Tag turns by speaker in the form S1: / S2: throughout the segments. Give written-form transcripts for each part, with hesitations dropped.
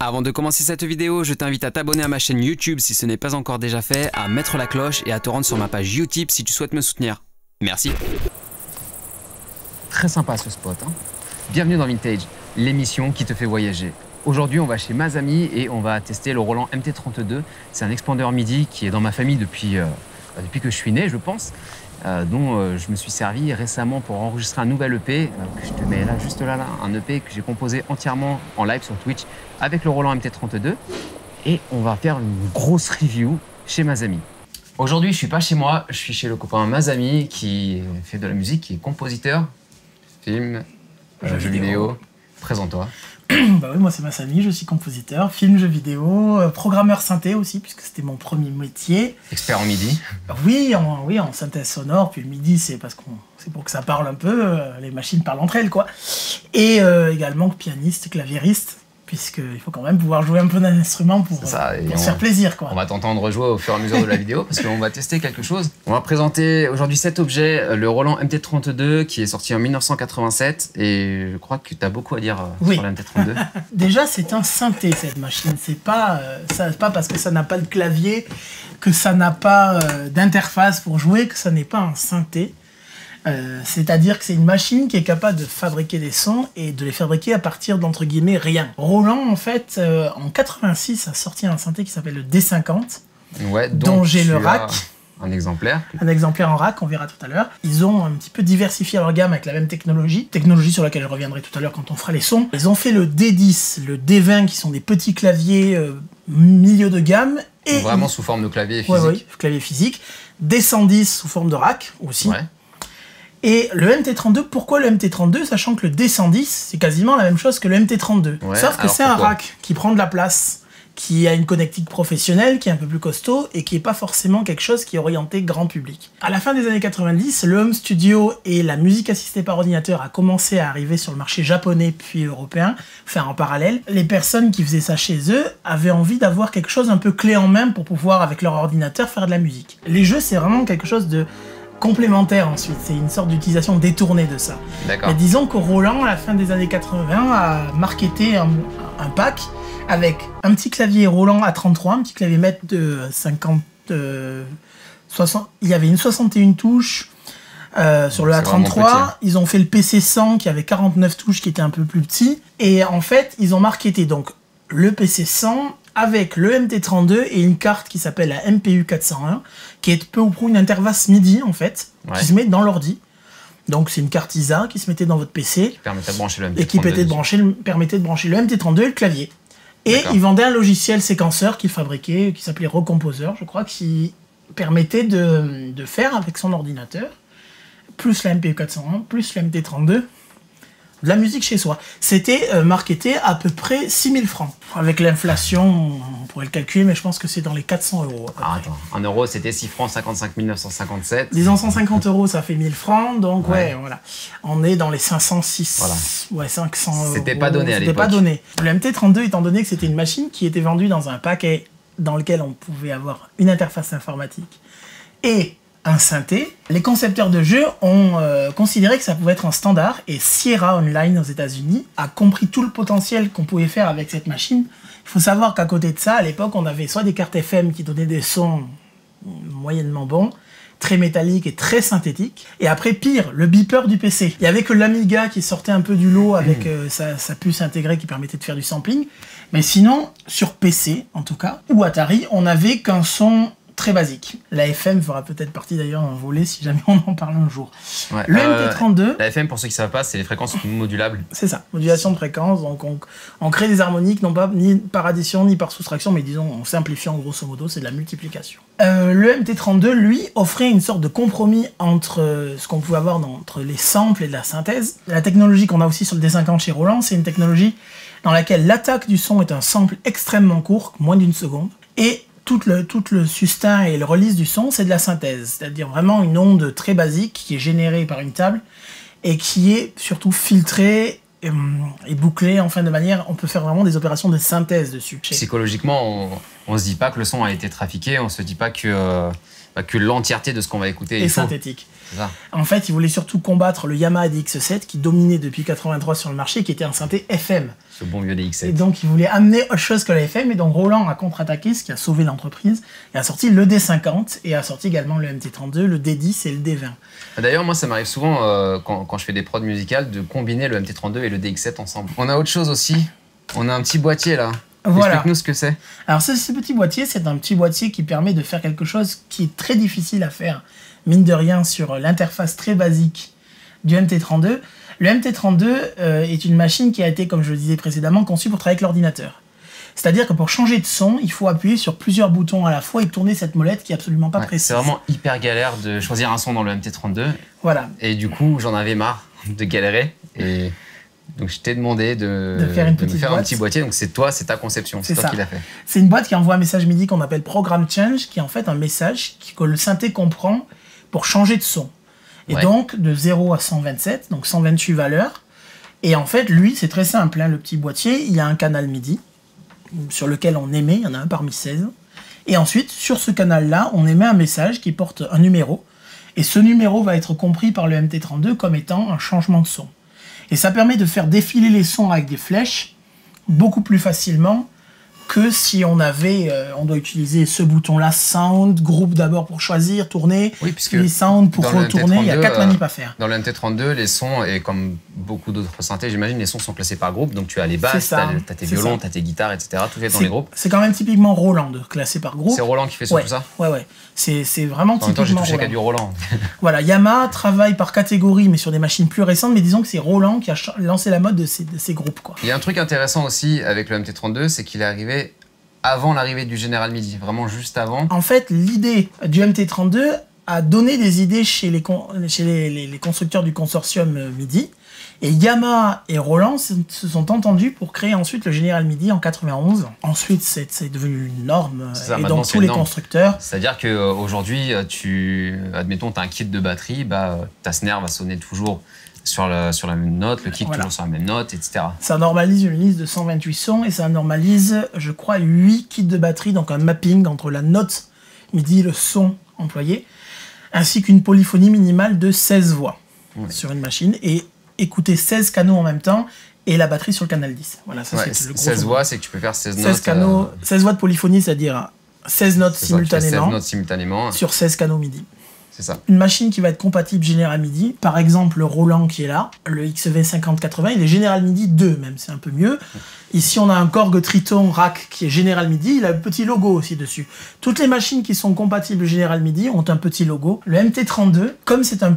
S1: Avant de commencer cette vidéo, je t'invite à t'abonner à ma chaîne YouTube si ce n'est pas encore déjà fait, à mettre la cloche et à te rendre sur ma page Utip si tu souhaites me soutenir. Merci. Très sympa ce spot, hein. Bienvenue dans Vintage, l'émission qui te fait voyager. Aujourd'hui, on va chez Masami et on va tester le Roland MT32. C'est un expander MIDI qui est dans ma famille depuis que je suis né, je pense, dont je me suis servi récemment pour enregistrer un nouvel EP, que je te mets là, juste là, un EP que j'ai composé entièrement en live sur Twitch avec le Roland MT32. Et on va faire une grosse review chez Masami. Aujourd'hui, je suis pas chez moi, je suis chez le copain Masami qui fait de la musique, qui est compositeur, film, jeux vidéo. Présente-toi.
S2: Bah oui, moi c'est Masami, je suis compositeur, film, jeux vidéo, programmeur synthé aussi, puisque c'était mon premier métier.
S1: Expert en MIDI.
S2: Oui, en synthèse sonore, puis le MIDI c'est pour que ça parle un peu, les machines parlent entre elles quoi. Et également pianiste, claviériste, puisqu'il faut quand même pouvoir jouer un peu d'un instrument pour se faire plaisir quoi.
S1: On va t'entendre jouer au fur et à mesure de la vidéo parce qu'on va tester quelque chose. On va présenter aujourd'hui cet objet, le Roland MT32 qui est sorti en 1987 et je crois que tu as beaucoup à dire sur la MT32.
S2: Déjà c'est un synthé cette machine, c'est pas parce que ça n'a pas de clavier, que ça n'a pas d'interface pour jouer, que ça n'est pas un synthé. C'est-à-dire que c'est une machine qui est capable de fabriquer des sons et de les fabriquer à partir d'entre guillemets rien. Roland en fait en 86 a sorti un synthé qui s'appelle le D50, dont j'ai le rack.
S1: Un exemplaire.
S2: Un exemplaire en rack, on verra tout à l'heure. Ils ont un petit peu diversifié leur gamme avec la même technologie sur laquelle je reviendrai tout à l'heure quand on fera les sons. Ils ont fait le D10, le D20 qui sont des petits claviers milieu de gamme. Et
S1: vraiment sous forme de clavier physique.
S2: Oui, clavier physique. D110 sous forme de rack aussi. Ouais. Et le MT32, pourquoi le MT32, sachant que le D110, c'est quasiment la même chose que le MT32. Ouais, sauf que c'est un rack qui prend de la place, qui a une connectique professionnelle, qui est un peu plus costaud, et qui n'est pas forcément quelque chose qui est orienté grand public. À la fin des années 90, le home studio et la musique assistée par ordinateur a commencé à arriver sur le marché japonais puis européen, enfin en parallèle. Les personnes qui faisaient ça chez eux avaient envie d'avoir quelque chose un peu clé en main pour pouvoir, avec leur ordinateur, faire de la musique. Les jeux, c'est vraiment quelque chose de complémentaire ensuite, c'est une sorte d'utilisation détournée de ça. Mais disons que Roland, à la fin des années 80, a marketé un pack avec un petit clavier Roland A33, un petit clavier maître de 60, il y avait une 61 touches sur le A33, ils ont fait le PC100 qui avait 49 touches qui était un peu plus petit, et en fait, ils ont marketé donc le PC100 avec le MT32 et une carte qui s'appelle la MPU 401, qui est peu ou prou une interface MIDI en fait, qui se met dans l'ordi. Donc c'est une carte ISA qui se mettait dans votre PC
S1: qui permettait de brancher le MT32
S2: et qui permettait de brancher le MT32 et le clavier. Et ils vendaient un logiciel séquenceur qu'ils fabriquaient, qui s'appelait Recomposer, je crois, qui permettait de faire avec son ordinateur, plus la MPU 401, plus le MT32, de la musique chez soi. C'était marketé à peu près 6000 francs. Avec l'inflation, on pourrait le calculer, mais je pense que c'est dans les 400 euros.
S1: Ah, attends, 1 euro c'était 6 francs 55 957.
S2: Disons 150 euros, ça fait 1000 francs, donc ouais, voilà. On est dans les 506, voilà. Ouais, 500 euros.
S1: C'était pas donné à l'époque.
S2: C'était pas donné. Le MT32, étant donné que c'était une machine qui était vendue dans un paquet dans lequel on pouvait avoir une interface informatique et un synthé, les concepteurs de jeux ont considéré que ça pouvait être un standard, et Sierra Online aux États-Unis a compris tout le potentiel qu'on pouvait faire avec cette machine. Il faut savoir qu'à côté de ça, à l'époque, on avait soit des cartes FM qui donnaient des sons moyennement bons, très métalliques et très synthétiques, et après, pire, le beeper du PC. Il y avait que l'Amiga qui sortait un peu du lot avec sa puce intégrée qui permettait de faire du sampling, mais sinon, sur PC en tout cas, ou Atari, on n'avait qu'un son très basique. La FM fera peut-être partie d'ailleurs d'un volet si jamais on en parle un jour. Ouais, le MT32...
S1: La FM, pour ceux qui ne savent pas, c'est les fréquences modulables.
S2: C'est ça, modulation de fréquence. Donc on crée des harmoniques, non pas ni par addition ni par soustraction, mais disons en simplifiant grosso modo, c'est de la multiplication. Le MT32, lui, offrait une sorte de compromis entre ce qu'on pouvait avoir entre les samples et de la synthèse. La technologie qu'on a aussi sur le D50 chez Roland, c'est une technologie dans laquelle l'attaque du son est un sample extrêmement court, moins d'1 seconde, et tout le sustain et le release du son, c'est de la synthèse. C'est-à-dire vraiment une onde très basique qui est générée par une table et qui est surtout filtrée et bouclée en fin de manière. On peut faire vraiment des opérations de synthèse dessus.
S1: Psychologiquement, on se dit pas que le son a été trafiqué, on se dit pas que l'entièreté de ce qu'on va écouter
S2: est synthétique. En fait, ils voulaient surtout combattre le Yamaha DX7 qui dominait depuis 83 sur le marché, qui était un synthé FM.
S1: Ce bon vieux DX7.
S2: Et donc, il voulait amener autre chose que la FM. Et donc, Roland a contre-attaqué, ce qui a sauvé l'entreprise. Et a sorti le D50 et a sorti également le MT32, le D10 et le D20.
S1: D'ailleurs, moi, ça m'arrive souvent, quand je fais des prods musicales, de combiner le MT32 et le DX7 ensemble. On a autre chose aussi. On a un petit boîtier, là.
S2: Voilà.
S1: Explique-nous ce que c'est.
S2: Alors, ce petit boîtier, c'est un petit boîtier qui permet de faire quelque chose qui est très difficile à faire, mine de rien, sur l'interface très basique du MT32. Le MT32 est une machine qui a été, comme je le disais précédemment, conçue pour travailler avec l'ordinateur. C'est-à-dire que pour changer de son, il faut appuyer sur plusieurs boutons à la fois et tourner cette molette qui est absolument pas précise.
S1: C'est vraiment hyper galère de choisir un son dans le MT32.
S2: Voilà.
S1: Et du coup, j'en avais marre de galérer. Et donc, je t'ai demandé de me faire un petit boîtier. Donc, c'est ta conception. C'est toi qui l'as fait. C'est
S2: une boîte qui envoie un message MIDI qu'on appelle Program Change, qui est en fait un message que le synthé comprend pour changer de son. Et donc, de 0 à 127, donc 128 valeurs. Et en fait, lui, c'est très simple. Hein, le petit boîtier, il y a un canal MIDI sur lequel on émet, il y en a un parmi 16. Et ensuite, sur ce canal-là, on émet un message qui porte un numéro. Et ce numéro va être compris par le MT32 comme étant un changement de son. Et ça permet de faire défiler les sons avec des flèches beaucoup plus facilement que si on avait, on doit utiliser ce bouton-là, Sound, groupe d'abord pour choisir, tourner, puis Sound pour retourner, il y a 4 manips à faire.
S1: Dans le MT32, les sons, et comme beaucoup d'autres synthés, j'imagine, les sons sont placés par groupe, donc tu as les basses, tu as tes violons, tu as tes guitares, etc., tout est dans les groupes.
S2: C'est quand même typiquement Roland de classer par groupe.
S1: C'est Roland qui fait tout ça?
S2: Ouais. C'est vraiment typiquement Roland. En même temps, j'ai
S1: touché qu'à du Roland.
S2: Voilà, Yamaha travaille par catégorie, mais sur des machines plus récentes, mais disons que c'est Roland qui a lancé la mode de ces groupes, quoi.
S1: Il y a un truc intéressant aussi avec le MT32, c'est qu'il est arrivé avant l'arrivée du General MIDI, vraiment juste avant.
S2: En fait, l'idée du MT32 a donné des idées chez les constructeurs du consortium MIDI. Et Yamaha et Roland se sont entendus pour créer ensuite le General MIDI en 91. Ensuite, c'est devenu une norme. Et donc tous les constructeurs...
S1: C'est-à-dire qu'aujourd'hui, admettons, tu as un kit de batterie, ta snare va sonner toujours sur la même note, le kick toujours sur la même note, etc.
S2: Ça normalise une liste de 128 sons et ça normalise, je crois, 8 kits de batterie, donc un mapping entre la note MIDI et le son employé, ainsi qu'une polyphonie minimale de 16 voix sur une machine, et écouter 16 canaux en même temps et la batterie sur le canal 10. Voilà, ça c'est le gros
S1: 16 voix, c'est que tu peux faire 16 notes.
S2: 16 voix de polyphonie, c'est-à-dire 16 notes simultanément,
S1: 16 notes simultanément
S2: sur 16 canaux MIDI.
S1: C'est ça.
S2: Une machine qui va être compatible General MIDI, par exemple le Roland qui est là, le XV5080, il est General MIDI 2 même, c'est un peu mieux. Ici on a un Korg Triton Rack qui est General MIDI, il a un petit logo aussi dessus. Toutes les machines qui sont compatibles General MIDI ont un petit logo. Le MT32, comme c'est un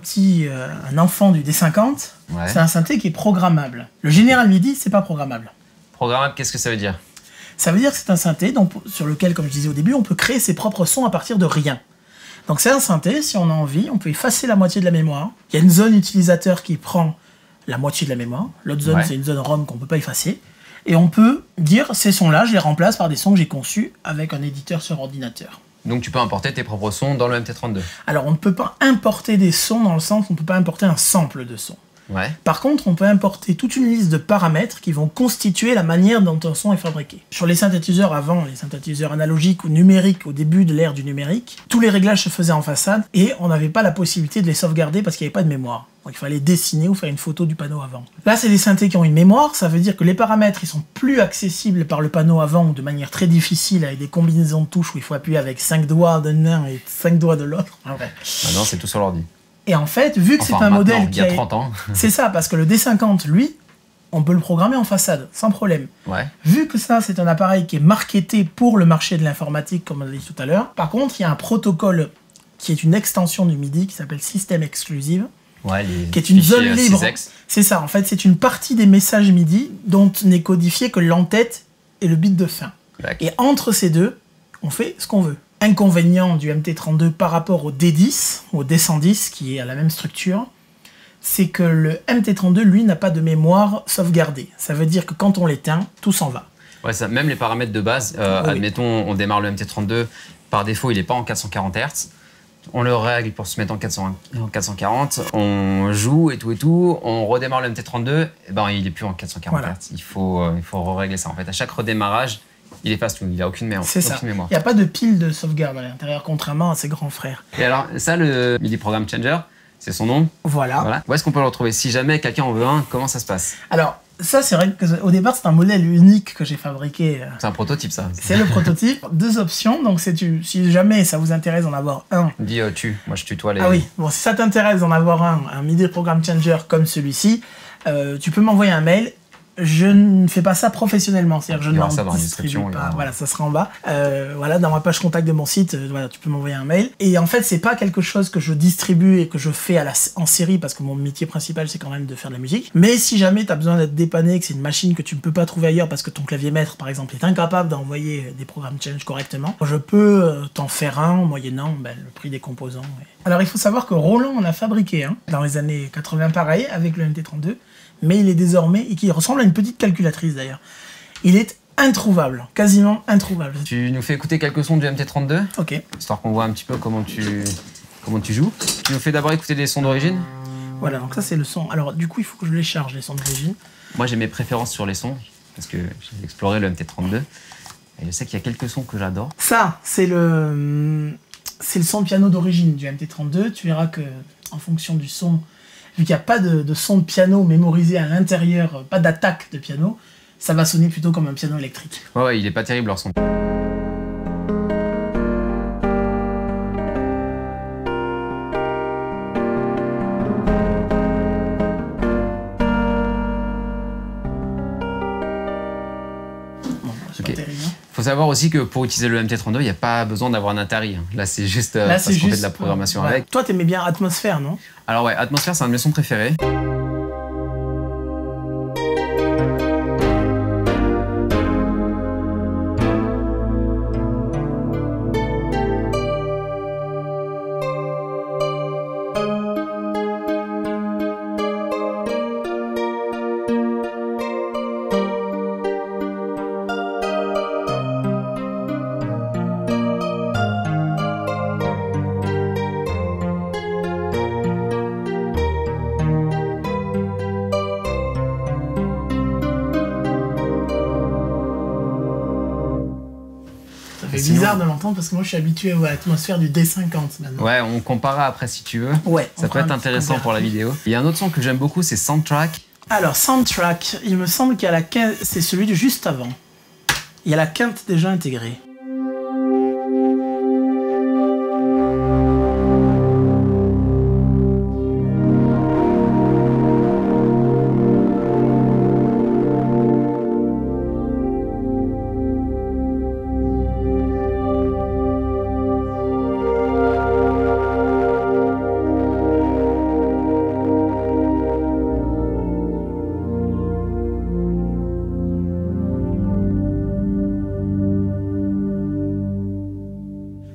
S2: enfant du D50, c'est un synthé qui est programmable. Le General MIDI, c'est pas programmable.
S1: Programmable, qu'est-ce que ça veut dire?
S2: Ça veut dire que c'est un synthé sur lequel, comme je disais au début, on peut créer ses propres sons à partir de rien. Donc c'est un synthé, si on a envie, on peut effacer la moitié de la mémoire. Il y a une zone utilisateur qui prend la moitié de la mémoire. L'autre zone, c'est une zone ROM qu'on ne peut pas effacer. Et on peut dire, ces sons-là, je les remplace par des sons que j'ai conçus avec un éditeur sur ordinateur.
S1: Donc tu peux importer tes propres sons dans le MT32?
S2: Alors on ne peut pas importer des sons dans le sens où on ne peut pas importer un sample de son. Par contre, on peut importer toute une liste de paramètres qui vont constituer la manière dont un son est fabriqué. Sur les synthétiseurs avant, les synthétiseurs analogiques ou numériques au début de l'ère du numérique, tous les réglages se faisaient en façade et on n'avait pas la possibilité de les sauvegarder parce qu'il n'y avait pas de mémoire. Donc il fallait dessiner ou faire une photo du panneau avant. Là, c'est des synthés qui ont une mémoire, ça veut dire que les paramètres ils sont plus accessibles par le panneau avant ou de manière très difficile avec des combinaisons de touches où il faut appuyer avec 5 doigts d'un et 5 doigts de l'autre.
S1: Maintenant, c'est tout sur l'ordi.
S2: Et en fait, vu que c'est un modèle qui
S1: a 30 ans.
S2: C'est ça, parce que le D50, lui, on peut le programmer en façade, sans problème. Vu que ça, c'est un appareil qui est marketé pour le marché de l'informatique, comme on l'a dit tout à l'heure, par contre, il y a un protocole qui est une extension du MIDI, qui s'appelle System Exclusive, qui est une zone libre. C'est ça, en fait, c'est une partie des messages MIDI dont n'est codifié que l'entête et le bit de fin. Et entre ces deux, on fait ce qu'on veut. Inconvénient du MT32 par rapport au D10, au D110, qui est à la même structure, c'est que le MT32, lui, n'a pas de mémoire sauvegardée. Ça veut dire que quand on l'éteint, tout s'en va.
S1: Même les paramètres de base, admettons, on démarre le MT32, par défaut, il n'est pas en 440 Hz. On le règle pour se mettre en 440, on joue et tout, on redémarre le MT32, il n'est plus en 440 Hz. Il faut régler ça. En fait, à chaque redémarrage, il efface tout, il n'a aucune mémoire.
S2: C'est ça. Il n'y a pas de pile de sauvegarde à l'intérieur, contrairement à ses grands frères.
S1: Et alors, ça, le MIDI Program Changer, c'est son nom.
S2: Voilà.
S1: Où est-ce qu'on peut le retrouver? Si jamais quelqu'un en veut un, comment ça se passe?
S2: Alors, Ça, c'est vrai qu'au départ, c'est un modèle unique que j'ai fabriqué.
S1: C'est un prototype, ça.
S2: C'est le prototype. 2 options. Donc, si jamais ça vous intéresse d'en avoir un...
S1: Dis tu. Moi, je tutoie les...
S2: Ah oui. Bon, si ça t'intéresse d'en avoir un MIDI Program Changer comme celui-ci, tu peux m'envoyer un mail. Je ne fais pas ça professionnellement, c'est-à-dire je ne l'en distribue pas. Voilà, ça sera en bas. Voilà, dans ma page contact de mon site, voilà, tu peux m'envoyer un mail. Et en fait, c'est pas quelque chose que je distribue et que je fais en série parce que mon métier principal, c'est quand même de faire de la musique. Mais si jamais tu as besoin d'être dépanné, que c'est une machine que tu ne peux pas trouver ailleurs parce que ton clavier maître, par exemple, est incapable d'envoyer des programmes change correctement, je peux t'en faire un moyennant le prix des composants. Alors, il faut savoir que Roland en a fabriqué un dans les années 80, pareil, avec le MT32. Mais il est désormais, et qui ressemble à une petite calculatrice d'ailleurs. Il est introuvable, quasiment introuvable.
S1: Tu nous fais écouter quelques sons du MT32 ?
S2: Ok.
S1: Histoire qu'on voit un petit peu comment tu joues. Tu nous fais d'abord écouter des sons d'origine ?
S2: Voilà, donc ça c'est le son. Alors du coup, il faut que je les charge, les sons d'origine.
S1: Moi j'ai mes préférences sur les sons, parce que j'ai exploré le MT32. Et je sais qu'il y a quelques sons que j'adore.
S2: Ça, c'est le son de piano d'origine du MT32. Tu verras que en fonction du son, vu qu'il n'y a pas de son de piano mémorisé à l'intérieur, pas d'attaque de piano, ça va sonner plutôt comme un piano électrique.
S1: Ouais, il est pas terrible leur son. Faut savoir aussi que pour utiliser le MT32, il n'y a pas besoin d'avoir un Atari. Là, c'est juste parce qu'on fait de la programmation avec.
S2: Toi, t'aimais bien Atmosphère, non?
S1: Alors ouais, Atmosphère, c'est un de mes sons préférés.
S2: C'est bizarre de l'entendre parce que moi je suis habitué à l'atmosphère du D50 maintenant.
S1: Ouais, on comparera après si tu veux.
S2: Ouais.
S1: Ça peut être intéressant pour la vidéo. Il y a un autre son que j'aime beaucoup, c'est Soundtrack.
S2: Alors Soundtrack, il me semble qu'il y a la quinte, c'est celui du juste avant. Il y a la quinte déjà intégrée.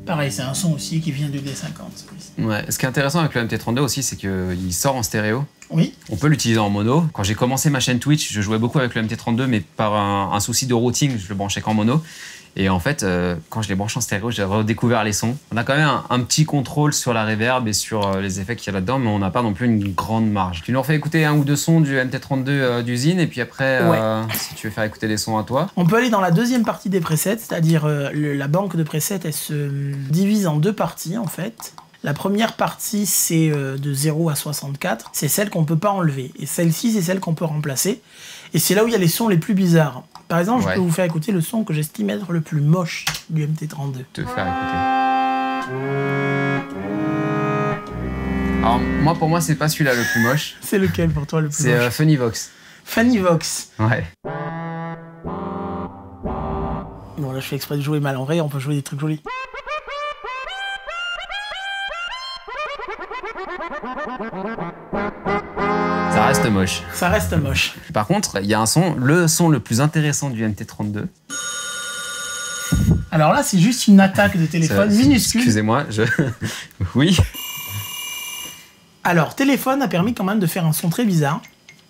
S2: Pareil, c'est un son aussi qui vient du D50.
S1: Ouais. Ce qui est intéressant avec le MT32 aussi, c'est qu'il sort en stéréo.
S2: Oui.
S1: On peut l'utiliser en mono. Quand j'ai commencé ma chaîne Twitch, je jouais beaucoup avec le MT32, mais par un souci de routing, je le branchais qu'en mono. Et en fait, quand je l'ai branché en stéréo, j'ai redécouvert les sons. On a quand même un petit contrôle sur la reverb et sur les effets qu'il y a là-dedans, mais on n'a pas non plus une grande marge. Tu nous refais écouter un ou deux sons du MT32 d'usine, et puis après, si tu veux faire écouter des sons à toi.
S2: On peut aller dans la deuxième partie des presets, c'est-à-dire la banque de presets, elle se divise en deux parties en fait. La première partie, c'est de 0 à 64. C'est celle qu'on ne peut pas enlever. Et celle-ci, c'est celle qu'on peut remplacer. Et c'est là où il y a les sons les plus bizarres. Par exemple, je peux vous faire écouter le son que j'estime être le plus moche du MT32.
S1: Te faire écouter. Alors, moi, pour moi, c'est pas celui-là le plus moche.
S2: C'est lequel pour toi le plus moche?
S1: C'est Funny Vox.
S2: Funny Vox.
S1: Ouais.
S2: Bon, là, je fais exprès de jouer mal. En vrai, on peut jouer des trucs jolis.
S1: Ça reste moche.
S2: Ça reste moche.
S1: Par contre, il y a un son, le son le plus intéressant du MT32.
S2: Alors là, c'est juste une attaque de téléphone minuscule.
S1: Excusez-moi, Oui.
S2: Alors, téléphone a permis quand même de faire un son très bizarre.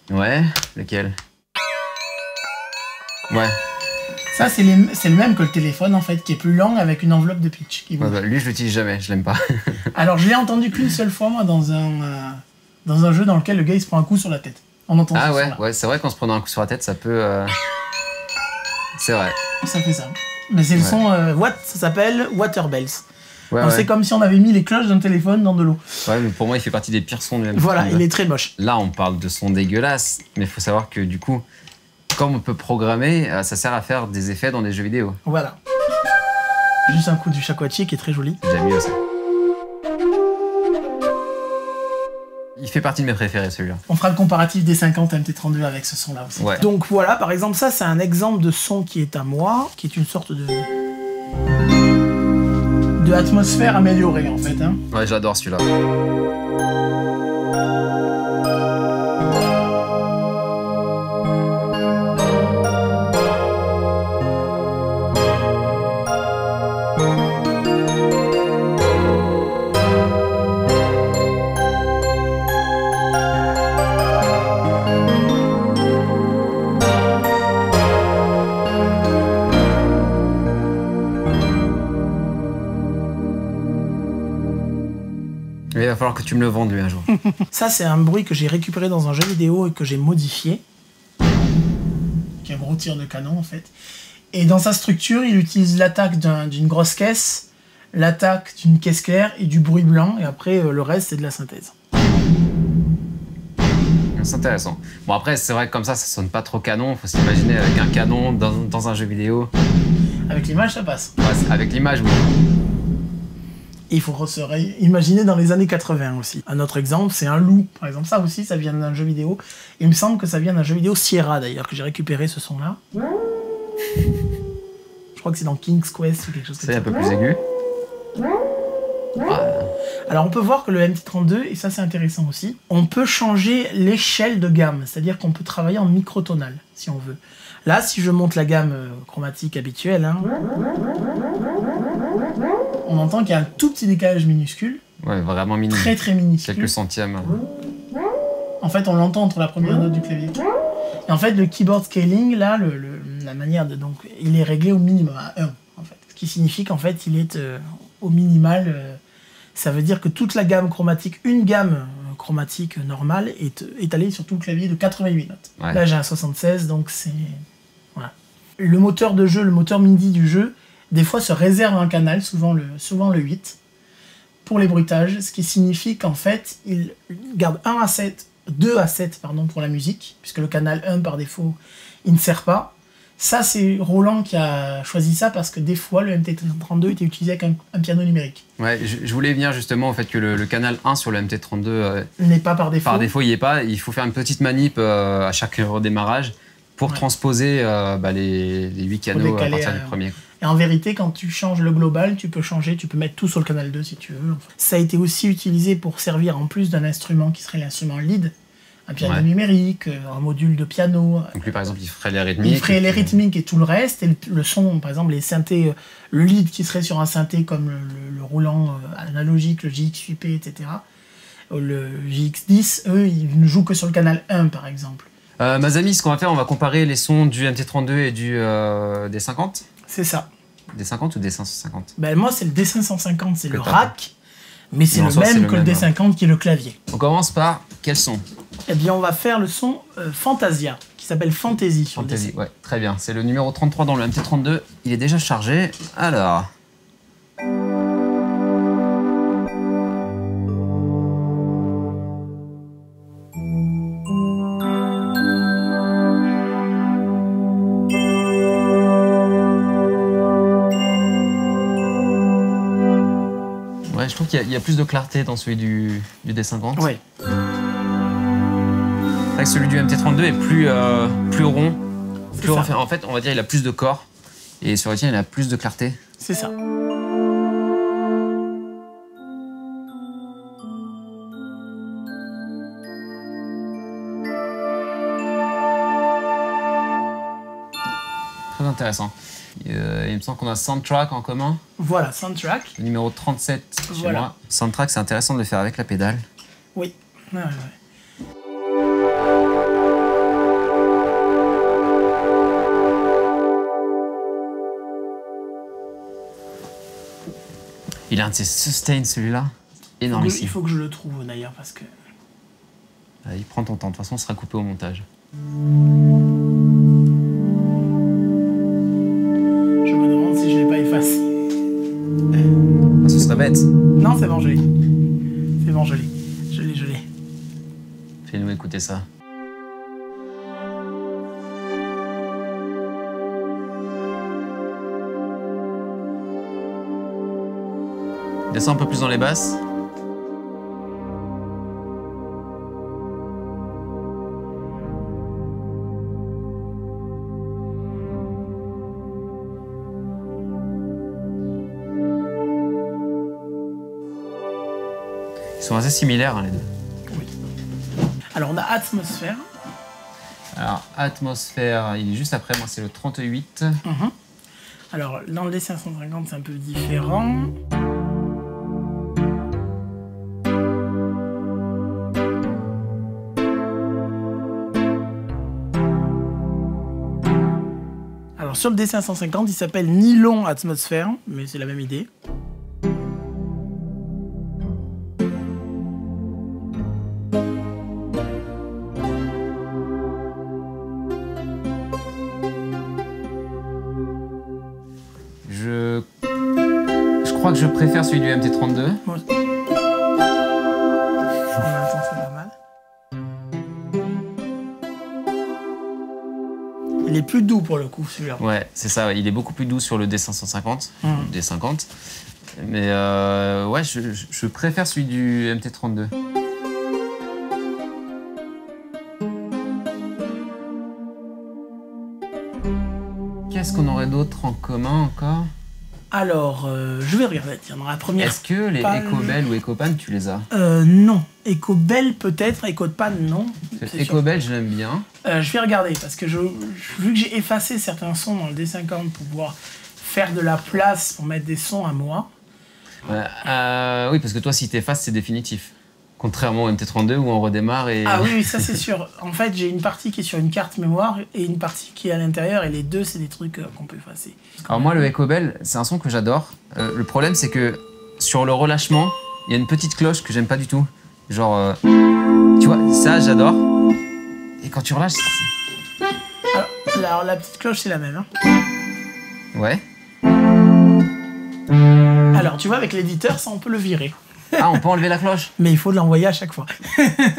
S1: Ouais, lequel? Ouais.
S2: Ça, c'est le même que le téléphone, en fait, qui est plus long avec une enveloppe de pitch. Qui
S1: lui, je l'utilise jamais, je l'aime pas.
S2: Alors, je l'ai entendu qu'une seule fois, moi, dans un jeu dans lequel le gars, il se prend un coup sur la tête. On entend ça.
S1: Ah ouais, c'est vrai qu'en se prenant un coup sur la tête, ça peut... C'est vrai.
S2: Ça fait ça. Mais c'est le son... ça s'appelle Water Bells.
S1: Ouais,
S2: c'est comme si on avait mis les cloches d'un téléphone dans de l'eau.
S1: Ouais, mais pour moi, il fait partie des pires sons de MT32.
S2: Voilà, il est très moche.
S1: Là, on parle de sons dégueulasses, mais il faut savoir que du coup, comme on peut programmer, ça sert à faire des effets dans des jeux vidéo.
S2: Voilà. Juste un coup du shakuhachi qui est très joli.
S1: J'aime mieux ça. Il fait partie de mes préférés, celui-là.
S2: On fera le comparatif des 50 MT32 avec ce son-là aussi.
S1: Ouais.
S2: Donc voilà, par exemple, ça, c'est un exemple de son qui est à moi, qui est une sorte de atmosphère améliorée, en fait. Hein.
S1: Ouais, j'adore celui-là. Il va falloir que tu me le vendes, lui, un jour.
S2: Ça, c'est un bruit que j'ai récupéré dans un jeu vidéo et que j'ai modifié. Qui est un gros tir de canon, en fait. Et dans sa structure, il utilise l'attaque d'une grosse caisse, l'attaque d'une caisse claire et du bruit blanc. Et après, le reste, c'est de la synthèse.
S1: C'est intéressant. Bon, après, c'est vrai que comme ça sonne pas trop canon. Faut s'imaginer avec un canon dans un jeu vidéo.
S2: Avec l'image, ça passe.
S1: Ouais, avec l'image, oui.
S2: Il faut se imaginer dans les années 80 aussi. Un autre exemple, c'est un loup. Par exemple, ça aussi, ça vient d'un jeu vidéo. Il me semble que ça vient d'un jeu vidéo Sierra, d'ailleurs, que j'ai récupéré ce son-là. Je crois que c'est dans King's Quest ou quelque chose comme ça.
S1: C'est un peu plus aigu.
S2: Alors, on peut voir que le MT32, et ça c'est intéressant aussi, on peut changer l'échelle de gamme. C'est-à-dire qu'on peut travailler en microtonal, si on veut. Là, si je monte la gamme chromatique habituelle, hein, on entend qu'il y a un tout petit décalage minuscule.
S1: Ouais, vraiment minime.
S2: Très très minuscule.
S1: Quelques centièmes.
S2: En fait, on l'entend entre la première note du clavier. Et en fait, le keyboard scaling, là, la manière de... Donc, il est réglé au minimum, à 1, en fait. Ce qui signifie qu'en fait, il est au minimal. Ça veut dire que toute la gamme chromatique, une gamme chromatique normale, est étalée sur tout le clavier de 88 notes. Ouais. Là, j'ai un 76, donc c'est... Voilà. Le moteur de jeu, le moteur MIDI du jeu, des fois se réserve un canal, souvent le 8, pour les bruitages, ce qui signifie qu'en fait, il garde 2 à 7 pardon, pour la musique, puisque le canal 1 par défaut, il ne sert pas. Ça, c'est Roland qui a choisi ça parce que des fois, le MT32 était utilisé avec un piano numérique. Ouais,
S1: je voulais venir justement au fait que le canal 1 sur le MT32
S2: n'est pas par défaut.
S1: Par défaut, il n'y est pas. Il faut faire une petite manip à chaque redémarrage pour transposer les 8 canaux à partir du premier.
S2: Et en vérité, quand tu changes le global, tu peux mettre tout sur le canal 2 si tu veux. Enfin. Ça a été aussi utilisé pour servir en plus d'un instrument qui serait l'instrument lead, un piano numérique, un module de piano.
S1: Donc lui, par exemple, il ferait les rythmiques.
S2: Il ferait les rythmiques et tout le reste. Et le son, par exemple, les synthés, le lead qui serait sur un synthé comme le roulant analogique, le JX8P, etc. Le JX10, eux, ils ne jouent que sur le canal 1, par exemple.
S1: Masami, ce qu'on va faire, on va comparer les sons du MT32 et du D50.
S2: C'est ça.
S1: D50 ou D550?
S2: Ben moi, c'est le D550, c'est le rack, mais c'est le même que le D50 qui est le clavier.
S1: On commence par quel son?
S2: Eh bien, on va faire le son Fantasia, qui s'appelle Fantasy sur le DC.
S1: Ouais, très bien. C'est le numéro 33 dans le MT32. Il est déjà chargé. Alors... je trouve qu'il y a plus de clarté dans celui du D50.
S2: Oui.
S1: Celui du MT32 est plus rond. En fait, on va dire qu'il a plus de corps. Et sur le tien, il a plus de clarté.
S2: C'est ça.
S1: Très intéressant. Il me semble qu'on a Soundtrack en commun.
S2: Voilà, Soundtrack.
S1: Le numéro 37 chez moi. Soundtrack, c'est intéressant de le faire avec la pédale.
S2: Oui. Ouais.
S1: Il a un de ses sustains, celui-là. Énormissime.
S2: Il faut que je le trouve, d'ailleurs, parce que...
S1: Il prend ton temps. De toute façon, on sera coupé au montage. Ce serait bête.
S2: Non, c'est bon, je l'ai. C'est bon, je l'ai. Je l'ai.
S1: Fais-nous écouter ça. Descends un peu plus dans les basses. Ils sont assez similaires, hein, les deux.
S2: Oui. Alors, on a Atmosphère.
S1: Alors, Atmosphère, il est juste après, moi, c'est le 38.
S2: Alors, dans le D550, c'est un peu différent. Alors, sur le D550, il s'appelle Nylon Atmosphère, mais c'est la même idée.
S1: Je crois que je préfère celui du MT32.
S2: Moi aussi. En même temps, c'est pas mal. Il est plus doux pour le coup, celui-là.
S1: Ouais, c'est ça. Ouais. Il est beaucoup plus doux sur le D550, D50. Mais ouais, je préfère celui du MT32. Qu'est-ce qu'on aurait d'autre en commun encore?
S2: Alors, je vais regarder. Tiens, dans la première.
S1: Est-ce que les Ecobell ou Ecopan, tu les as?
S2: Non. Ecobell peut-être, Ecopan non.
S1: Ecobell, je l'aime bien.
S2: Je vais regarder parce que vu que j'ai effacé certains sons dans le D50 pour pouvoir faire de la place pour mettre des sons à moi.
S1: Oui, parce que toi, si t'effaces, c'est définitif. Contrairement au MT32 où on redémarre et...
S2: Ah oui, ça c'est sûr. En fait, j'ai une partie qui est sur une carte mémoire et une partie qui est à l'intérieur et les deux, c'est des trucs qu'on peut effacer.
S1: Alors moi, le Ecobell, c'est un son que j'adore. Le problème, c'est que sur le relâchement, il y a une petite cloche que j'aime pas du tout. Genre, tu vois, ça, j'adore. Et quand tu relâches...
S2: Alors la petite cloche, c'est la même. Hein.
S1: Ouais.
S2: Alors, tu vois, avec l'éditeur, ça, on peut le virer.
S1: Ah, on peut enlever la cloche?
S2: Mais il faut l'envoyer à chaque fois.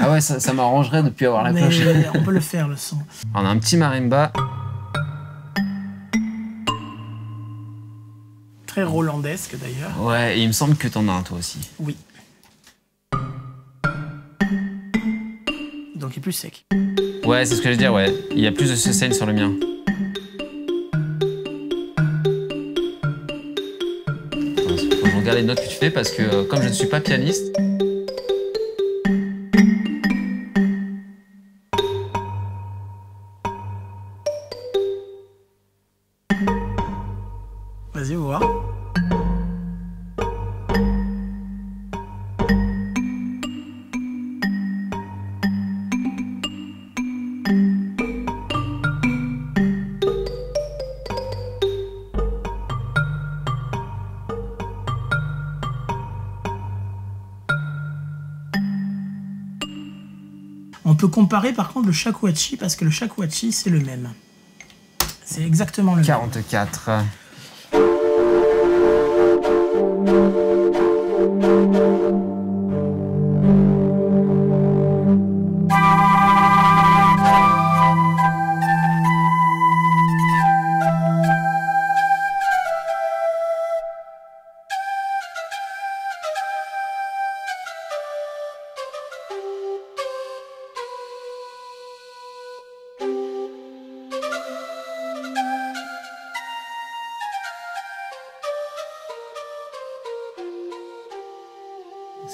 S1: Ah ouais, ça m'arrangerait de ne plus avoir la cloche.
S2: On peut le faire, le son.
S1: On a un petit marimba.
S2: Très rolandesque, d'ailleurs.
S1: Ouais, et il me semble que t'en as un, toi aussi.
S2: Oui. Donc, il est plus sec.
S1: Ouais, c'est ce que je veux dire, ouais. Il y a plus de sustain sur le mien. Je regarde les notes que tu fais parce que comme je ne suis pas pianiste...
S2: Vas-y, on va voir. On peut comparer par contre le shakuhachi parce que le shakuhachi c'est le même. C'est exactement le même.
S1: 44.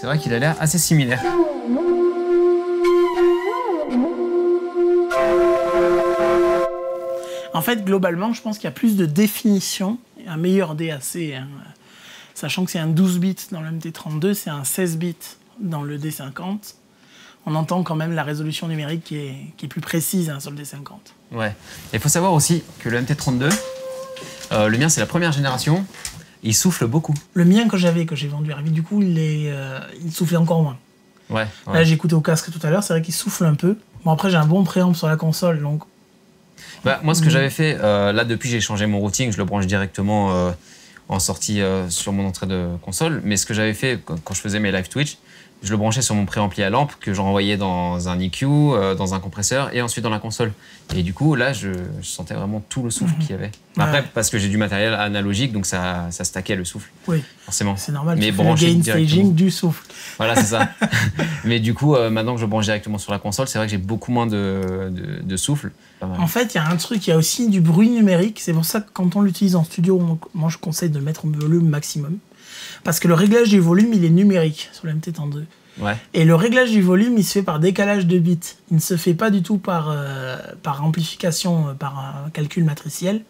S1: C'est vrai qu'il a l'air assez similaire.
S2: En fait, globalement, je pense qu'il y a plus de définition, un meilleur DAC, hein, sachant que c'est un 12 bits dans le MT32, c'est un 16 bits dans le D50. On entend quand même la résolution numérique qui est plus précise hein, sur le D50.
S1: Ouais. Il faut savoir aussi que le MT32, le mien c'est la première génération, il souffle beaucoup.
S2: Le mien que j'ai vendu à Ravi, du coup, il soufflait encore moins.
S1: Ouais.
S2: Là, j'ai écouté au casque tout à l'heure, c'est vrai qu'il souffle un peu. Bon, après, j'ai un bon préamp sur la console, donc...
S1: Bah, moi, ce que j'avais fait, là, depuis, j'ai changé mon routing, je le branche directement en sortie sur mon entrée de console. Mais ce que j'avais fait quand je faisais mes live Twitch, je le branchais sur mon préampli à lampe que je renvoyais dans un EQ, dans un compresseur et ensuite dans la console. Et du coup, là, je sentais vraiment tout le souffle qu'il y avait. Après, parce que j'ai du matériel analogique, donc ça stackait le souffle.
S2: Oui,
S1: forcément.
S2: C'est normal,
S1: mais
S2: tu fais le gain staging du souffle.
S1: Voilà, c'est ça. Mais du coup, maintenant que je branche directement sur la console, c'est vrai que j'ai beaucoup moins de souffle.
S2: En fait, il y a un truc, il y a aussi du bruit numérique. C'est pour ça que quand on l'utilise en studio, moi, je conseille de le mettre au volume maximum. Parce que le réglage du volume, il est numérique sur le MT32.
S1: Ouais.
S2: Et le réglage du volume, il se fait par décalage de bits. Il ne se fait pas du tout par amplification, par un calcul matriciel.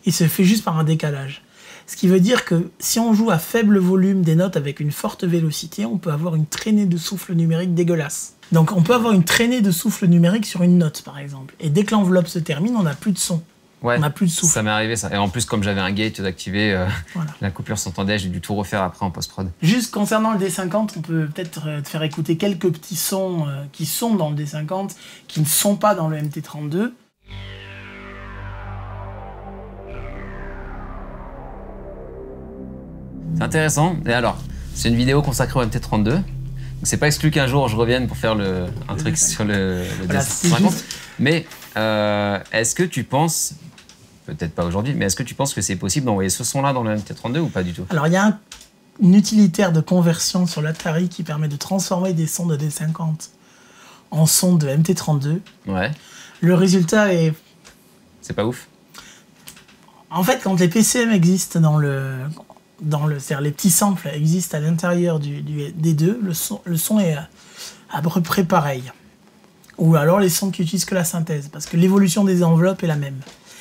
S2: Il se fait juste par un décalage. Ce qui veut dire que si on joue à faible volume des notes avec une forte vélocité, on peut avoir une traînée de souffle numérique dégueulasse. Donc on peut avoir une traînée de souffle numérique sur une note, par exemple. Et dès que l'enveloppe se termine, on n'a plus de son.
S1: Ouais,
S2: on n'a plus de souffle.
S1: Ça m'est arrivé ça. Et en plus, comme j'avais un gate d'activer, voilà. La coupure s'entendait, j'ai dû tout refaire après en post-prod.
S2: Juste concernant le D50, on peut peut-être te faire écouter quelques petits sons qui sont dans le D50, qui ne sont pas dans le MT32.
S1: C'est intéressant. Et alors, c'est une vidéo consacrée au MT32. C'est pas exclu qu'un jour je revienne pour faire un truc sur le D50. Mais est-ce que tu penses, peut-être pas aujourd'hui, mais est-ce que tu penses que c'est possible d'envoyer ce son-là dans le MT32 ou pas du tout?
S2: Alors il y a un utilitaire de conversion sur l'Atari qui permet de transformer des sons de D50 en sons de MT32.
S1: Ouais.
S2: Le résultat est...
S1: C'est pas ouf.
S2: En fait, quand les PCM existent c'est-à-dire les petits samples existent à l'intérieur du D2, le son est à peu près pareil. Ou alors les sons qui utilisent que la synthèse, parce que l'évolution des enveloppes est la même.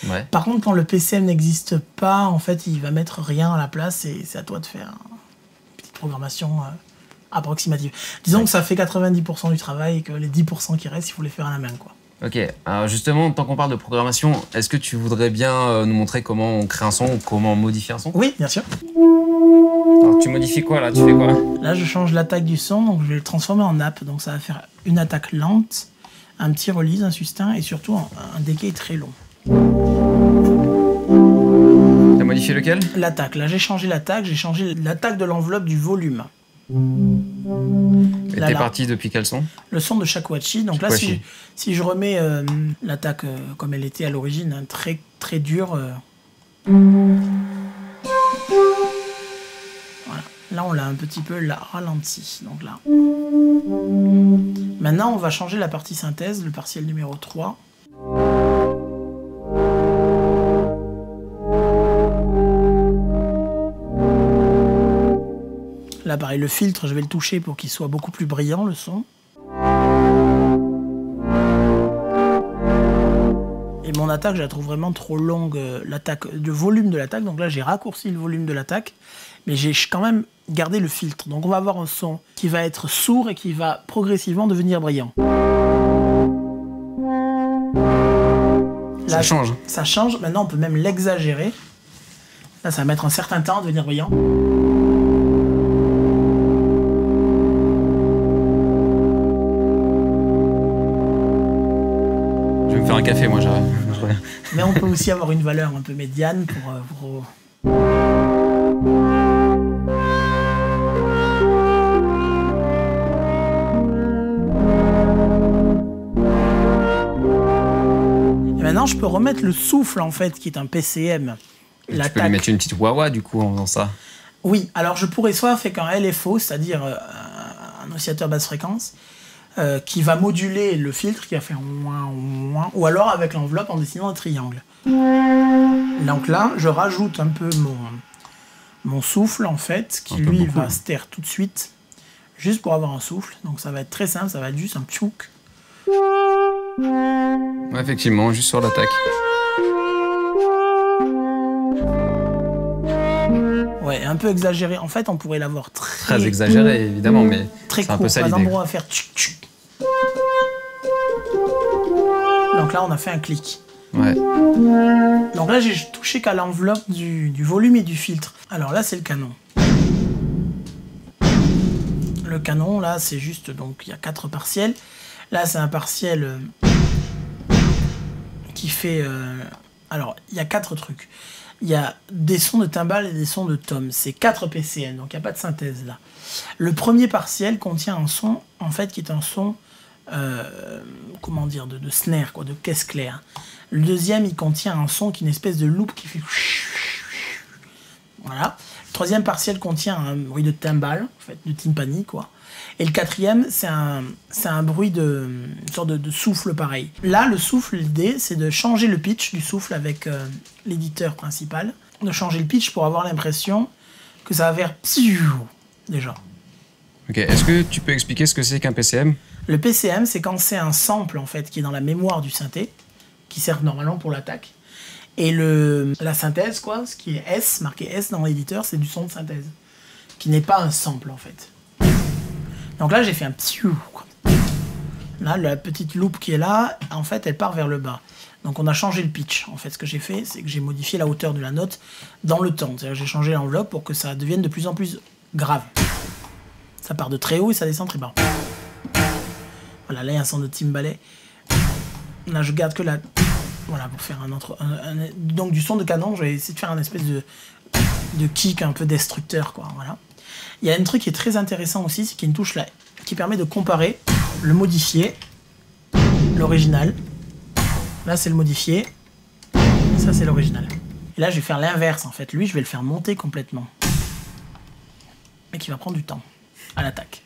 S1: Ouais.
S2: Par contre, quand le PCM n'existe pas, en fait, il va mettre rien à la place et c'est à toi de faire une petite programmation approximative. Disons que ça fait 90% du travail et que les 10% qui restent, il faut les faire à la main, quoi.
S1: Ok, alors justement, tant qu'on parle de programmation, est-ce que tu voudrais bien nous montrer comment on crée un son ou comment on modifie un son?
S2: Oui, bien sûr.
S1: Alors tu modifies quoi là? Tu fais quoi?
S2: Là, je change l'attaque du son, donc je vais le transformer en nappe. Donc ça va faire une attaque lente, un petit release, un sustain et surtout un decay très long.
S1: T'as modifié lequel?
S2: L'attaque. Là, j'ai changé l'attaque de l'enveloppe du volume.
S1: Et t'es parti depuis quel son?
S2: Le son de Shakuhachi. Donc là, si je remets l'attaque comme elle était à l'origine, hein, très, très dure. Voilà. Là, on l'a un petit peu ralenti. Donc là. Maintenant, on va changer la partie synthèse, le partiel numéro 3. Là, pareil, le filtre, je vais le toucher pour qu'il soit beaucoup plus brillant, le son. Et mon attaque, je la trouve vraiment trop longue, le volume de l'attaque. Donc là, j'ai raccourci le volume de l'attaque, mais j'ai quand même gardé le filtre. Donc on va avoir un son qui va être sourd et qui va progressivement devenir brillant. Là,
S1: ça change.
S2: Ça change. Maintenant, on peut même l'exagérer. Là, ça va mettre un certain temps à devenir brillant.
S1: Un café, moi, je reviens.
S2: Mais on peut aussi avoir une valeur un peu médiane pour... Et maintenant, je peux remettre le souffle, en fait, qui est un PCM.
S1: Tu peux lui mettre une petite wah-wah, du coup, en faisant ça.
S2: Oui, alors je pourrais soit faire qu'un LFO, c'est-à-dire un oscillateur basse fréquence, qui va moduler le filtre, qui va faire moins, ou alors avec l'enveloppe en dessinant un triangle. Donc là, je rajoute un peu mon souffle, en fait, qui lui va se taire tout de suite, juste pour avoir un souffle. Donc ça va être très simple, ça va être juste un piouk.
S1: Ouais, effectivement, juste sur l'attaque.
S2: Ouais, un peu exagéré. En fait, on pourrait l'avoir
S1: très exagéré, évidemment, mais
S2: très
S1: c'est un peu ça l'idée.
S2: Par exemple, on va faire tchuk tchuk. Donc là, on a fait un clic.
S1: Ouais.
S2: Donc là, j'ai touché qu'à l'enveloppe du volume et du filtre. Alors là, c'est le canon. Le canon, là, c'est juste, donc, il y a 4 partiels. Là, c'est un partiel qui fait... alors, il y a 4 trucs. il y a des sons de timbales et des sons de toms. C'est 4 PCM, donc il n'y a pas de synthèse là. Le premier partiel contient un son, en fait, qui est un son, comment dire, de snare, quoi, de caisse claire. Le deuxième, il contient un son qui est une espèce de loop qui fait... Voilà. Le troisième partiel contient un bruit de timbale, en fait, de timpani, quoi. Et le quatrième, c'est un bruit une sorte de souffle pareil. Là, le souffle, l'idée, c'est de changer le pitch du souffle avec l'éditeur principal, de changer le pitch pour avoir l'impression que ça va faire psiou, déjà.
S1: Ok, est-ce que tu peux expliquer ce que c'est qu'un PCM?
S2: Le PCM, c'est quand c'est un sample, en fait, qui est dans la mémoire du synthé, qui sert normalement pour l'attaque. Et la synthèse, quoi, ce qui est S, marqué S dans l'éditeur, c'est du son de synthèse, qui n'est pas un sample, en fait. Donc là, j'ai fait un psiou. Là, la petite loupe qui est là, en fait, elle part vers le bas. Donc on a changé le pitch. En fait, ce que j'ai fait, c'est que j'ai modifié la hauteur de la note dans le temps. C'est-à-dire que j'ai changé l'enveloppe pour que ça devienne de plus en plus grave. Ça part de très haut et ça descend très bas. Voilà, là, il y a un son de timbalet. Là, je garde que la... Voilà, pour faire donc du son de canon, je vais essayer de faire un espèce de kick un peu destructeur, quoi. Voilà. Il y a un truc qui est très intéressant aussi, c'est qu'il y a une touche là, qui permet de comparer le modifié, l'original. Là, c'est le modifié. Ça, c'est l'original. Et là, je vais faire l'inverse, en fait. Lui, je vais le faire monter complètement. Mais qui va prendre du temps à l'attaque.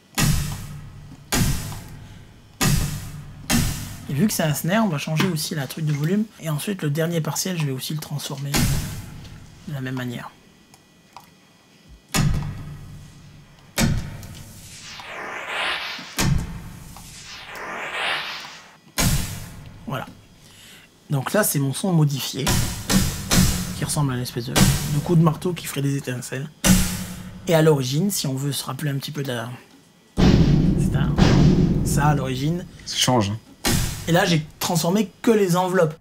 S2: Et vu que c'est un snare, on va changer aussi la truc de volume. Et ensuite, le dernier partiel, je vais aussi le transformer de la même manière. Voilà. Donc là, c'est mon son modifié, qui ressemble à une espèce de coup de marteau qui ferait des étincelles. Et à l'origine, si on veut se rappeler un petit peu de la... Ça, à l'origine...
S1: Ça change.
S2: Et là, j'ai transformé que les enveloppes.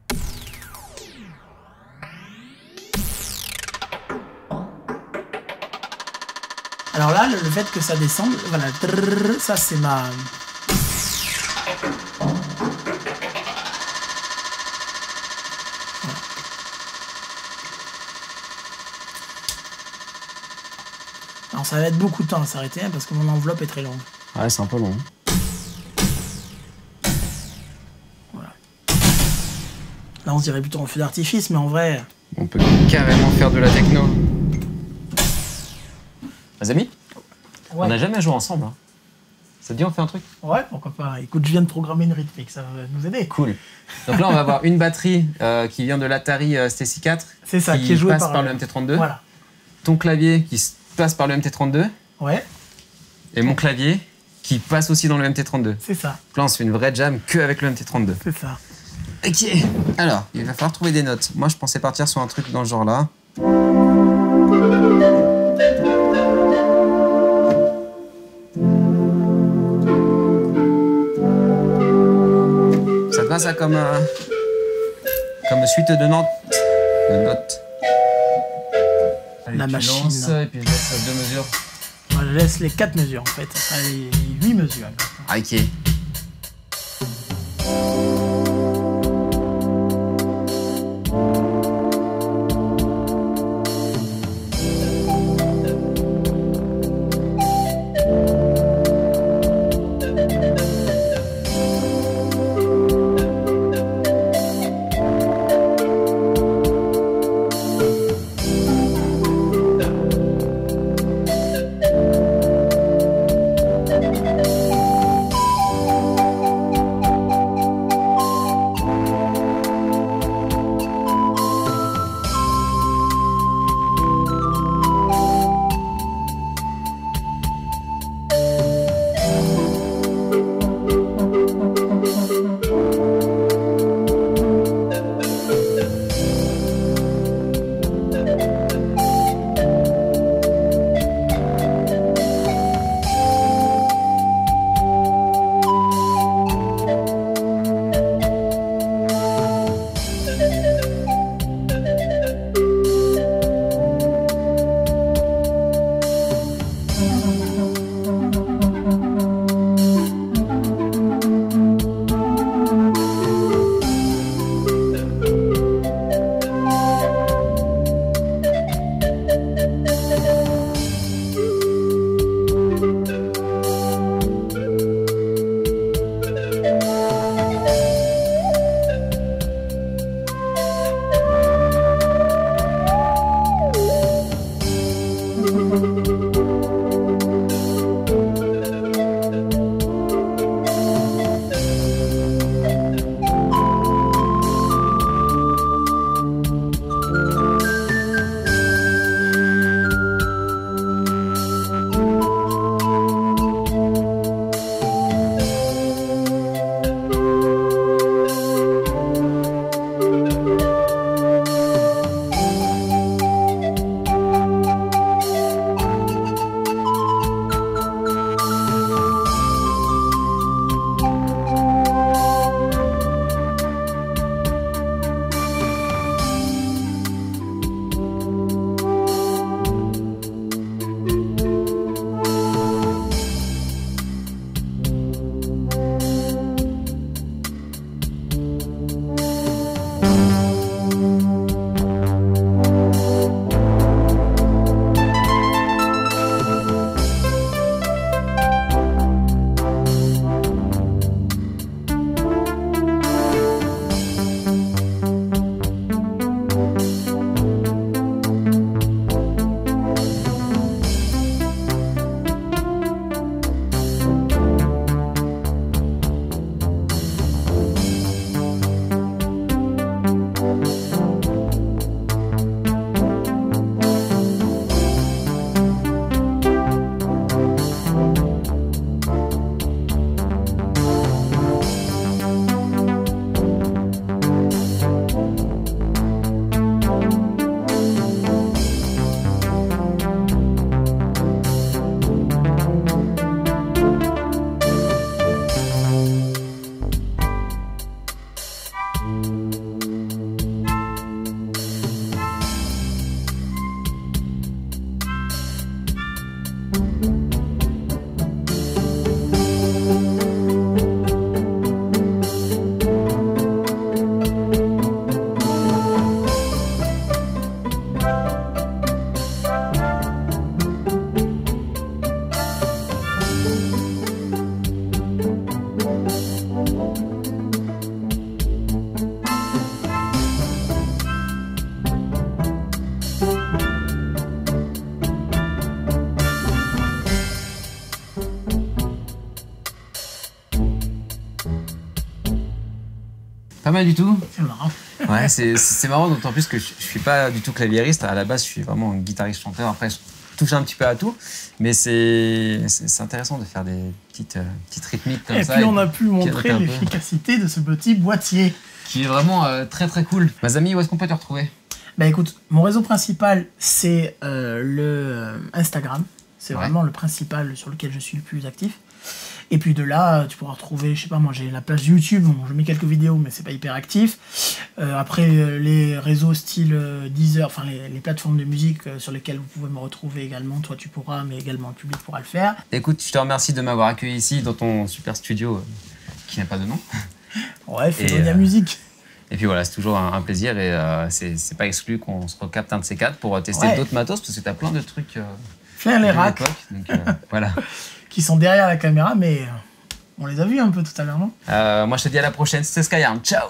S2: Alors là, le fait que ça descende, voilà, ça c'est ma... Alors ça va mettre beaucoup de temps à s'arrêter hein, parce que mon enveloppe est très longue.
S1: Ouais, c'est un peu long.
S2: Voilà. Là on se dirait plutôt en feu d'artifice, mais en vrai...
S1: On peut carrément faire de la techno. Les amis, ouais. On n'a jamais joué ensemble. Hein. Ça te dit on fait un truc?
S2: Ouais, pourquoi pas. Écoute, je viens de programmer une rythmique, ça va nous aider.
S1: Cool. Donc là on va avoir une batterie qui vient de l'Atari ST 4.
S2: C'est ça, qui est jouée
S1: par le MT32.
S2: Voilà.
S1: Ton clavier qui passe par le MT32.
S2: Ouais.
S1: Et mon clavier qui passe aussi dans le MT32.
S2: C'est ça.
S1: Là, on se fait une vraie jam que avec le MT32.
S2: C'est ça.
S1: Ok. Alors, il va falloir trouver des notes. Moi, je pensais partir sur un truc dans ce genre-là. Ça te va, ça, comme suite de notes. Allez,
S2: la machine.
S1: Lances, et puis je laisse 2 mesures.
S2: Moi, je laisse les 4 mesures en fait. Allez, 8 mesures.
S1: Ah, ok. Pas mal du tout.
S2: C'est marrant.
S1: Ouais, c'est marrant, d'autant plus que je suis pas du tout claviériste. À la base, je suis vraiment guitariste-chanteur. Après, je touche un petit peu à tout. Mais c'est intéressant de faire des petites rythmiques comme ça.
S2: Et puis, on a pu montrer l'efficacité de ce petit boîtier.
S1: Qui est vraiment très très cool. Mazami, où est-ce qu'on peut te retrouver?
S2: Bah écoute, mon réseau principal, c'est le Instagram. C'est vraiment le principal sur lequel je suis le plus actif. Et puis de là, tu pourras retrouver, je sais pas, moi j'ai la page YouTube, bon, je mets quelques vidéos, mais c'est pas hyper actif. Après, les réseaux style Deezer, enfin les plateformes de musique sur lesquelles vous pouvez me retrouver également, toi tu pourras, mais également le public pourra le faire.
S1: Écoute, je te remercie de m'avoir accueilli ici dans ton super studio qui n'a pas de nom.
S2: Ouais, fais de la musique.
S1: Et puis voilà, c'est toujours un plaisir et c'est pas exclu qu'on se recapte un de ces quatre pour tester d'autres matos parce que t'as plein de trucs.
S2: Faire les racks.
S1: Donc voilà.
S2: Qui sont derrière la caméra, mais on les a vus un peu tout à l'heure, non?
S1: Moi, je te dis à la prochaine. C'était Skyarm. Ciao!